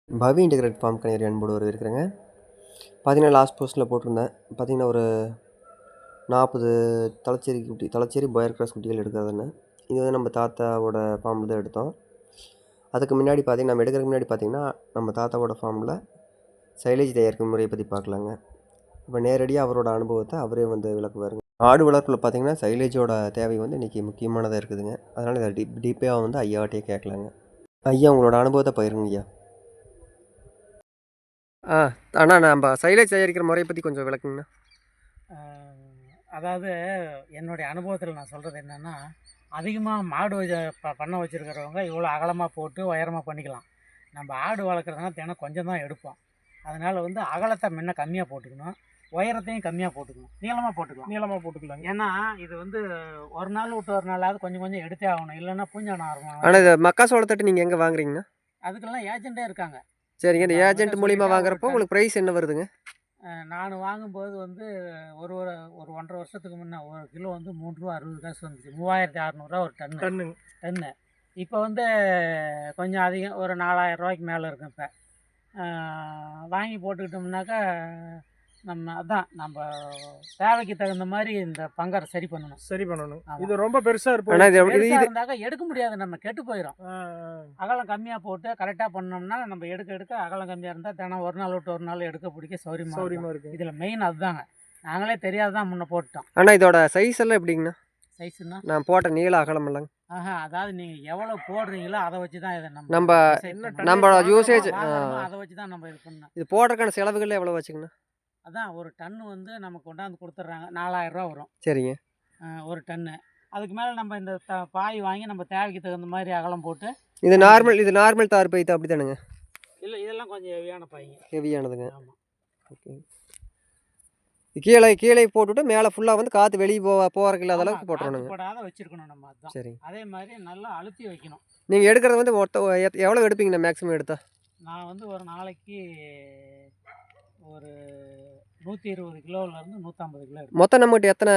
பவி integrate form கணியர் அன்போடு இருக்கிறேங்க. பார்த்தீங்கன்னா லாஸ்ட் போஸ்ட்டில் போட்டிருந்தேன். பார்த்தீங்கன்னா ஒரு 40 தலைச்சேரி பாயர் கிராஸ் குட்டிகள் எடுக்கிறதுன்னு. இது வந்து நம்ம தாத்தாவோட ஃபார்மில் தான் எடுத்தோம். அதுக்கு முன்னாடி பார்த்தீங்கன்னா நம்ம எடுக்கிறதுக்கு முன்னாடி பார்த்தீங்கன்னா நம்ம தாத்தாவோட ஃபார்மில் சைலேஜ் தயாரிக்கும் முறையை பற்றி பார்க்கலாங்க. இப்போ நேரடியாக அவரோட அனுபவத்தை அவரே வந்து விளக்குவாருங்க. ஆடு வளர்ப்பில் பார்த்தீங்கன்னா சைலேஜோட தேவை வந்து இன்றைக்கி முக்கியமானதாக இருக்குதுங்க. அதனால் இதை டீப்பாக வந்து ஐயாவட்டையே கேட்கலாங்க. ஐயா உங்களோட அனுபவத்தை பகிருங்க ஐயா. அண்ணா நம்ம சைலேஜ் தயாரிக்கிற முறையை பற்றி கொஞ்சம் விளக்குங்கண்ணா. அதாவது என்னுடைய அனுபவத்தில் நான் சொல்கிறது என்னென்னா, அதிகமாக மாடு பண்ண வச்சுருக்கிறவங்க இவ்வளோ அகலமாக போட்டு உயரமாக பண்ணிக்கலாம். நம்ம ஆடு வளர்க்குறதுனா தினம் கொஞ்சம் தான் எடுப்போம். அதனால் வந்து அகலத்தை முன்ன கம்மியாக போட்டுக்கணும், உயரத்தையும் கம்மியாக போட்டுக்கணும், நீளமாக போட்டுக்கலாம். ஏன்னா இது வந்து ஒரு நாள் விட்டு ஒரு நாளாவது கொஞ்சம் கொஞ்சம் எடுத்தே ஆகணும், இல்லைன்னா பூஞ்சானம் ஆகணும். ஆனால் இது மக்காசோளத்தட்டு நீங்கள் எங்கே வாங்குறீங்கண்ணா? அதுக்கெல்லாம் ஏஜெண்ட்டே இருக்காங்க. சரிங்க. இந்த ஏஜென்ட் மூலிமா வாங்குறப்போ உங்களுக்கு ப்ரைஸ் என்ன வருதுங்க? நான் வாங்கும்போது வந்து ஒரு 1.5 வருஷத்துக்கு முன்னே ஒரு கிலோ வந்து ரூ. 3.60 வந்துச்சு. 3600 ஒரு டன்னு. இப்போ வந்து கொஞ்சம் அதிகம், ஒரு 4000 மேலே இருக்கும். இப்போ வாங்கி போட்டுக்கிட்டோம்னாக்கா நம்ம தேவைக்கு தகுந்த மாதிரி இந்த பங்கரை சரி பண்ணணும். இது ரொம்ப பெருசாக இருந்தாக்கா எடுக்க முடியாது, நம்ம கெட்டு போயிடும். அகலம் கம்மியாக போட்டு கரெக்டாக பண்ணோம்னா நம்ம எடுக்க அகலம் கம்மியாக இருந்தால் தினம் ஒரு நாள் விட்டு ஒரு நாள் எடுக்க பிடிக்க சௌரியமாக இருக்கும். இதில் மெயின் அதுதாங்க. நாங்களே தெரியாதுதான் முன்ன போட்டோம். ஆனால் இதோட சைஸ் எல்லாம் எப்படிங்கண்ணா? சைஸ்னா நான் போட்ட நீள அகலம் இல்லைங்க. அதாவது நீங்கள் எவ்வளோ போடுறீங்களோ அதை வச்சு தான் இதை நம்மளோட யூசேஜ் அதை வச்சு தான் நம்ம இது பண்ணோம். இது போடுறதுக்கான செலவுகள் எவ்வளோ வச்சுங்கண்ணா? அதான் ஒரு டன்னு வந்து நமக்கு கொண்டாந்து கொடுத்துட்றாங்க, 4000 வரும். சரிங்க. ஒரு டன்னு. அதுக்கு மேலே நம்ம இந்த பாய் வாங்கி நம்ம தேவைக்கு தகுந்த மாதிரி அகலம் போட்டு. இது நார்மல் தார் பை அப்படி தானுங்க? இல்லை, இதெல்லாம் கொஞ்சம் ஹெவியான பாய்ங்க. ஹெவியானதுங்க. ஆமாம். ஓகே. கீழே போட்டுவிட்டு மேலே ஃபுல்லாக வந்து காற்று வெளியே போகிறக்கு இல்லாத அளவுக்கு போட்டுறணுங்க. போடாத வச்சுருக்கணும் நம்ம. அதுதான். சரி. அதே மாதிரி நல்லா அழுத்தி வைக்கணும். நீங்கள் எடுக்கிறது வந்து எவ்வளோ எடுப்பீங்கண்ணா மேக்ஸிமம் எடுத்தா? நான் வந்து ஒரு நாளைக்கு ஒரு 120 கிலோவிலேருந்து 150 கிலோ எடுப்பேன். மொத்தம் நம்மகிட்ட எத்தனை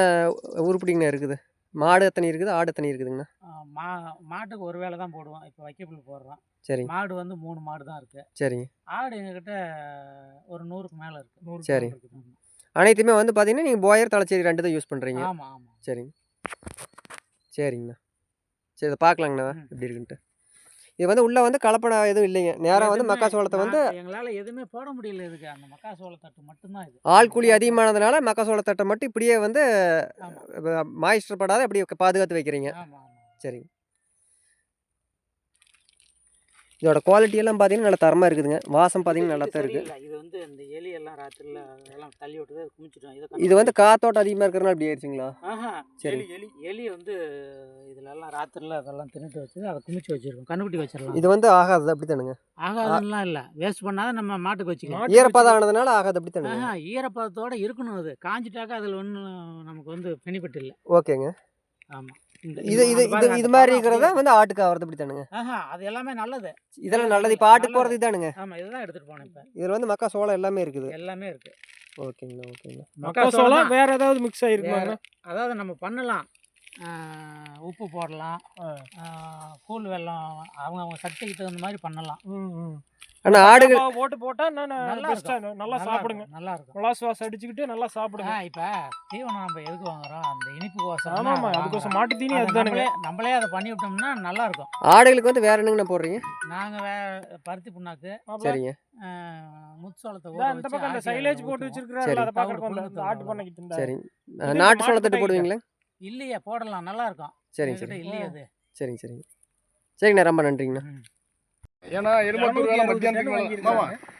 உருப்படிங்கண்ணா இருக்குது? மாடு எத்தனை இருக்குது, ஆடு எத்தனை இருக்குதுங்கண்ணா? மாட்டுக்கு ஒரு வேளை தான் போடுவோம். இப்போ வைக்கப்புல் போடுறோம். சரி. மாடு வந்து 3 மாடு தான் இருக்குது. சரிங்க. ஆடு எங்ககிட்ட ஒரு 100க்கு மேலே இருக்குது. சரி. அனைத்துமே வந்து பார்த்தீங்கன்னா நீங்கள் போயர் தலைச்சேரி 2 தான் யூஸ் பண்ணுறீங்க? ஆமாம். சரிங்க. சரிங்கண்ணா. சரி, இதை பார்க்கலாங்கண்ணா எப்படி இருக்குன்ட்டு. இது வந்து உள்ளே வந்து கலப்படம் எதுவும் இல்லைங்க. நேராக வந்து மக்காசோளத்தை வந்து எங்களால் எதுவுமே போட முடியல. இதுக்கு அந்த மக்காசோளத்தட்டு மட்டும்தான். இது ஆள் கூலி அதிகமானதுனால மக்காசோளத்தட்டை மட்டும் இப்படியே வந்து மாய்ஸ்டர் படாத அப்படியே பாதுகாத்து வைக்கிறீங்க. சரிங்க. இதோட குவாலிட்டி எல்லாம் பார்த்தீங்கன்னா நல்லா தரமாக இருக்குதுங்க. வாசம் பார்த்தீங்கன்னா நல்லா தான் இருக்குது. இது வந்து இந்த எலி எல்லாம் ராத்திரில எல்லாம் தள்ளி விட்டு குமிச்சிட்டோம். இது வந்து காத்தோட்டம் அதிகமாக இருக்கிறனால அப்படி ஆயிடுச்சுங்களா? சரி. எலி வந்து இதில் எல்லாம் ராத்திரில அதெல்லாம் தின்னுட்டு வச்சு அதை குமிச்சு வச்சிருக்கோம். கண்ணுக்குட்டி வச்சிடலாம். இது வந்து ஆகாது அப்படி தானுங்க? ஆகாதுலாம் இல்லை, வேஸ்ட் பண்ணாத நம்ம மாட்டுக்கு வச்சுக்கலாம். ஈரப்பதம் ஆனதுனால ஆகாது அப்படி தானுங்க? ஈரப்பதத்தோட இருக்கணும். அது காஞ்சிட்டாக்கா அதில் ஒன்றும் நமக்கு வந்து பெனிஃபிட் இல்லை. ஓகேங்க. ஆமாம். இது மாதிரி இருக்கிறதா வந்து ஆட்டுக்கு ஆகிறது அப்படி தானுங்க? அது எல்லாமே நல்லது. இதெல்லாம் நல்லது. இப்போ ஆட்டுக்கு போகிறது இதானுங்க? ஆமாம், இதுதான் எடுத்துகிட்டு போனேன். இப்போ இதில் வந்து மக்காசோளம் எல்லாமே இருக்குது. எல்லாமே இருக்குது. ஓகேங்கண்ணா. மக்காசோளம் வேற ஏதாவது மிக்ஸ் ஆகிருக்குமா? அதாவது நம்ம பண்ணலாம், உப்பு போடலாம், கூழ் வெல்லம் அவங்க சக்திக்கு தகுந்த மாதிரி பண்ணலாம். ஆனால் ஆடுகள் போட்டு போட்டால் நல்லா சாப்பிடுங்க. நல்லா இருக்கும். மிளகாய் அடிச்சுக்கிட்டு நல்லா சாப்பிடுங்க. இப்போ தீவனம் நம்ம எதுக்கு வாங்குறோம்? அந்த இனிப்பு கோசம். ஆமாம், அதுக்கோசம் மாட்டு தீனி அதுதானுங்க. நம்மளே அதை பண்ணி விட்டோம்னா நல்லா இருக்கும். ஆடுகளுக்கு வந்து வேற என்னங்கண்ணா போடுறீங்க? நாங்கள் பருத்தி புண்ணாக்கு. சரிங்க. முச்சோளத்தை அந்த பக்கம் அந்த சைலேஜ் போட்டு வச்சிருக்கிறோம், அதை பார்க்கறதுக்கு ஆட்டு பண்ணைக்கு. சரிங்க. நாட்டு சோளத்தட்டு போடுவீங்களா? இல்லையா, போடலாம், நல்லா இருக்கும். சரிங்க. இல்லையா அது? சரிங்கண்ணா, ரொம்ப நன்றிங்கண்ணா. ஏன்னா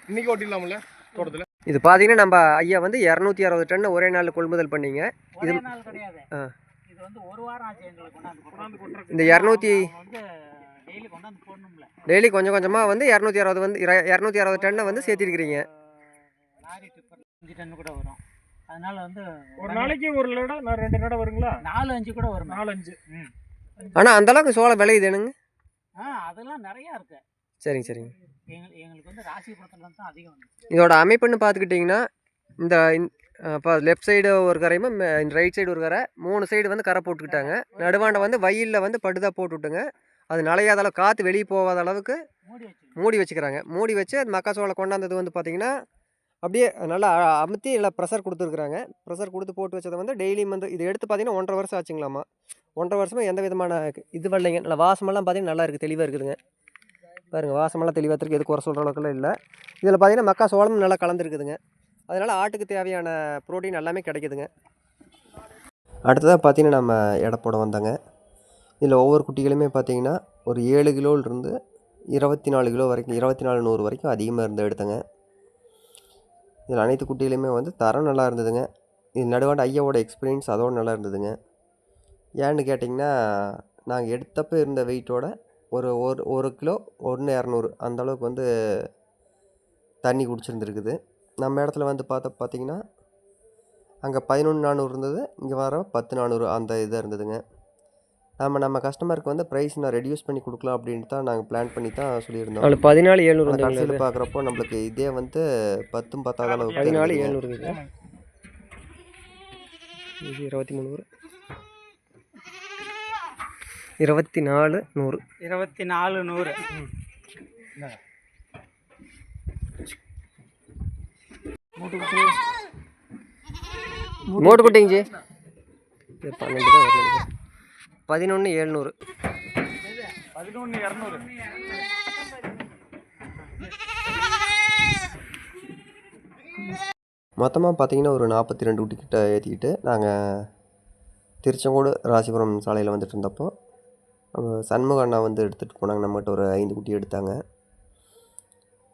இன்னைக்கு ஓட்டிடலாம்ல தோட்டத்தில். இது பார்த்தீங்கன்னா நம்ம ஐயா வந்து 260 டன் ஒரே நாளில் கொள்முதல் பண்ணீங்க. இது கிடையாது, இது வந்து ஒரு வாரம் ஆச்சு எங்களுக்கு கொண்டாந்து கொண்டு. இந்த 200 வந்து டெய்லி கொண்டாந்து போடணும்ல. டெய்லி கொஞ்சம் கொஞ்சமாக வந்து 260 வந்து 260 டன்னை வந்து சேர்த்திருக்கிறீங்க. லாரி டிப்பர் 5 டன் கூட வரும். அதனால வந்து ஒரு நாளைக்கு ஒரு லடம் 2 லடம் வருங்களா? 4-5 கூட வரும். 4-5. ஆனால் அந்த அளவுக்கு சோளம் விளையுது என்னங்க? அதெல்லாம் நிறையா இருக்குது. சரிங்க. எங்களுக்கு வந்து ராசிபுரத்தில் தான் அதிகம் வந்து. இதோட அமைப்புன்னு பார்த்துக்கிட்டிங்கன்னா இந்த இப்போ லெஃப்ட் சைடு ஒரு கரையும் ரைட் சைடு ஒரு கரை, 3 சைடு வந்து கரை போட்டுக்கிட்டாங்க. நடுவாண்ட வந்து வயலில் வந்து படுதா போட்டுவிட்டுங்க. அது நலையாத அளவு காற்று வெளியே போகாத அளவுக்கு மூடி வச்சு மூடி வச்சுக்கிறாங்க. மூடி வச்சு அது மக்காச்சோளம் கொண்டாந்தது வந்து பார்த்திங்கன்னா அப்படியே நல்லா அமுத்தி நல்லா ப்ரெஷர் கொடுத்துருக்குறாங்க. ப்ரெஷர் கொடுத்து போட்டு வச்சதை வந்து டெய்லியும் வந்து இது எடுத்து பார்த்திங்கன்னா 1.5 வருஷம் ஆச்சுங்களாம்மா. 1.5 வருஷமாக எந்த விதமான இது வரலைங்க. நல்லா வாசமெல்லாம் பார்த்திங்கன்னா நல்லா இருக்குது, தெளிவாக இருக்குதுங்க. பாருங்கள் வாசமெல்லாம் தெளிவாக இருக்குது, எது குறை சொல்கிற அளவுக்குலாம் இல்லை. இதில் பார்த்திங்கன்னா மக்காச்சோளமும் நல்லா கலந்துருக்குதுங்க. அதனால் ஆட்டுக்கு தேவையான ப்ரோட்டீன் எல்லாமே கிடைக்குதுங்க. அடுத்ததாக பார்த்திங்கன்னா நம்ம எடை போட வந்தாங்க. இதில் ஒவ்வொரு குட்டிகளுமே பார்த்திங்கன்னா ஒரு 7 கிலோவிலிருந்து 24 கிலோ வரைக்கும் 2400 வரைக்கும் அதிகமாக இருந்து எடுத்தேங்க. இதில் அனைத்து குட்டிகளுமே வந்து தரம் நல்லா இருந்ததுங்க. இது நடுவாண்ட ஐயாவோட எக்ஸ்பீரியன்ஸ் அதோடு நல்லா இருந்ததுங்க. ஏன்னு கேட்டிங்கன்னா நாங்கள் எடுத்தப்போ இருந்த வெயிட்டோட ஒரு ஒரு 1 கிலோ 1.2 அந்த அளவுக்கு வந்து தண்ணி குடிச்சிருந்துருக்குது. நம்ம இடத்துல வந்து பார்த்திங்கன்னா அங்கே 11.400 இருந்தது, இங்கே வர 10.400 அந்த இதாக இருந்ததுங்க. நம்ம கஸ்டமருக்கு வந்து ப்ரைஸ் நான் ரெடியூஸ் பண்ணி கொடுக்கலாம் அப்படின்ட்டு தான் நாங்கள் பிளான் பண்ணி தான் சொல்லியிருந்தோம். அதில் 14,700 கடைசியில் பார்க்குறப்போ நம்மளுக்கு இதே வந்து 10 பத்தாத அளவுக்கு 14,700 இது 2300 24,100 24,100 மோட்டு குட்டிங்க ஜி 12 தான் வருது. 11,700 11,200 மொத்தமாக பார்த்திங்கன்னா ஒரு 42 குட்டி கிட்ட ஏற்றிக்கிட்டு நாங்கள் திருச்செங்கோடு ராசிபுரம் சாலையில் வந்துட்டு இருந்தப்போ சண்முக அண்ணா வந்து எடுத்துகிட்டு போனாங்க. நம்மகிட்ட ஒரு 5 குட்டி எடுத்தாங்க.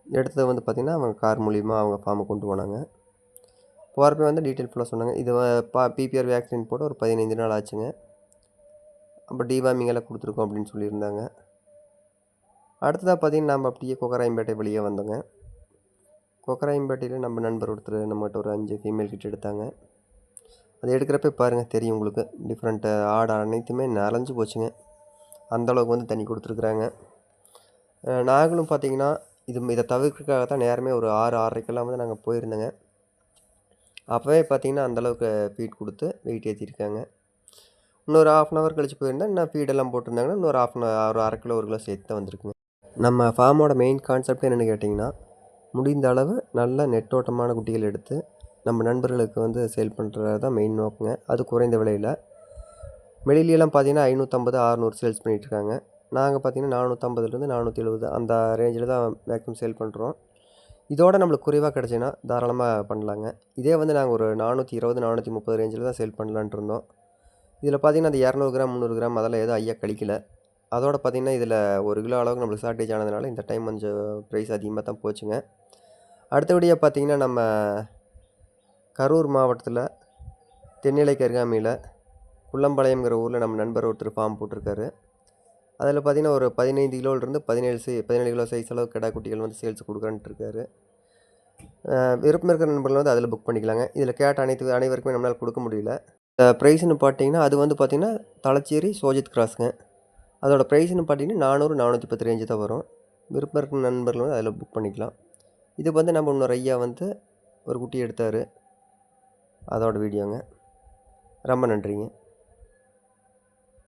எடுத்தது வந்து பார்த்திங்கன்னா அவங்க கார் மூலிமா அவங்க ஃபார்முக்கு கொண்டு போனாங்க. போகிறப்ப வந்து டீட்டெயில் ஃபுல்லாக சொன்னாங்க. இது பிபிஆர் வேக்சின் போட்டு ஒரு 15 நாள் ஆச்சுங்க. அப்போ டிவார்மிங் எல்லாம் கொடுத்துருக்கோம் அப்படின்னு சொல்லியிருந்தாங்க. அடுத்ததாக பார்த்திங்கன்னா நம்ம அப்படியே கொக்கராயம்பேட்டை வெளியே வந்தோங்க. கொக்கராயம்பேட்டையில் நம்ம நண்பர் ஒருத்தர் நம்மகிட்ட ஒரு 5 ஃபீமேல் கிட்ட எடுத்தாங்க. அது எடுக்கிறப்ப பாருங்கள் தெரியும் உங்களுக்கு, டிஃப்ரெண்ட்டு ஆடு அனைத்துமே நனைஞ்சு போச்சுங்க. அந்தளவுக்கு வந்து தண்ணி கொடுத்துருக்குறாங்க. நாங்களும் பார்த்திங்கன்னா இதை தவிர்க்கிறதுக்காக தான் நேரமே ஒரு 6-6:30 வந்து நாங்கள் போயிருந்தோங்க. அப்போவே பார்த்திங்கன்னா அந்தளவுக்கு ஃபீட் கொடுத்து வெயிட் ஏற்றிருக்காங்க. இன்னொரு 1/2 hour கழிச்சு போயிருந்தேன். இன்னும் ஃபீடெல்லாம் போட்டிருந்தாங்கன்னா இன்னொரு ஒரு 1/2 கிலோ 1 கிலோ சேர்த்து தான் வந்திருக்குங்க. நம்ம ஃபார்மோட மெயின் கான்செப்ட் என்னென்னு கேட்டிங்கன்னா, முடிந்த அளவு நல்ல நெட்டோட்டமான குட்டிகள் எடுத்து நம்ம நண்பர்களுக்கு வந்து சேல் பண்ணுறது தான் மெயின் நோக்குங்க. அது குறைந்த விலையில். வெளியிலலாம் பார்த்திங்கன்னா 550 600 சேல்ஸ் பண்ணிகிட்ருக்காங்க. நாங்கள் பார்த்திங்கன்னா 450 470 அந்த ரேஞ்சில் தான் மேக்ஸிமம் சேல் பண்ணுறோம். இதோட நம்மளுக்கு குறைவாக கிடச்சின்னா தாராளமாக பண்ணலாங்க. இதே வந்து நாங்கள் ஒரு 420 430 ரேஞ்சில் தான் சேல் பண்ணலான்ட்டு இருந்தோம். இதில் பார்த்திங்கன்னா அந்த 200 கிராம் 300 கிராம் அதெல்லாம் எதுவும் ஐயா கழிக்கல. அதோடு பார்த்திங்கன்னா இதில் 1 கிலோ அளவுக்கு நம்மளுக்கு ஷார்ட்டேஜ் ஆனதுனால இந்த டைம் கொஞ்சம் ப்ரைஸ் அதிகமாக தான் போச்சுங்க. அடுத்தபடியாக பார்த்திங்கன்னா நம்ம கரூர் மாவட்டத்தில் தென்னிலைக்கு அருகாமையில் குள்ளம்பாளையம்ங்கிற ஊரில் நம்ம நண்பர் ஒருத்தர் ஃபார்ம் போட்டிருக்காரு. அதில் பார்த்திங்கன்னா ஒரு 15 கிலோவிலிருந்து 17 கிலோ சைஸ் அளவு கிடா குட்டிகள் வந்து சேல்ஸ் கொடுக்குறான்ட்டு இருக்காரு. விருப்பம் இருக்கிற நண்பர்கள் வந்து அதில் புக் பண்ணிக்கலாங்க. இதில் கேட்ட அனைவருக்குமே நம்மளால் கொடுக்க முடியல. ப்ரைஸ்னு பார்த்தீங்கன்னா அது வந்து பார்த்திங்கன்னா தலச்சேரி சோஜித் கிராஸுங்க. அதோடய ப்ரைஸ்னு பார்த்தீங்கன்னா 400 410 ரேஞ்சு தான் வரும். விருப்பம் இருக்கிற நண்பர்கள் வந்து அதில் புக் பண்ணிக்கலாம். இது வந்து நம்ம இன்னொரு ஐயா வந்து ஒரு குட்டி எடுத்தார், அதோட வீடியோங்க. ரொம்ப நன்றிங்க.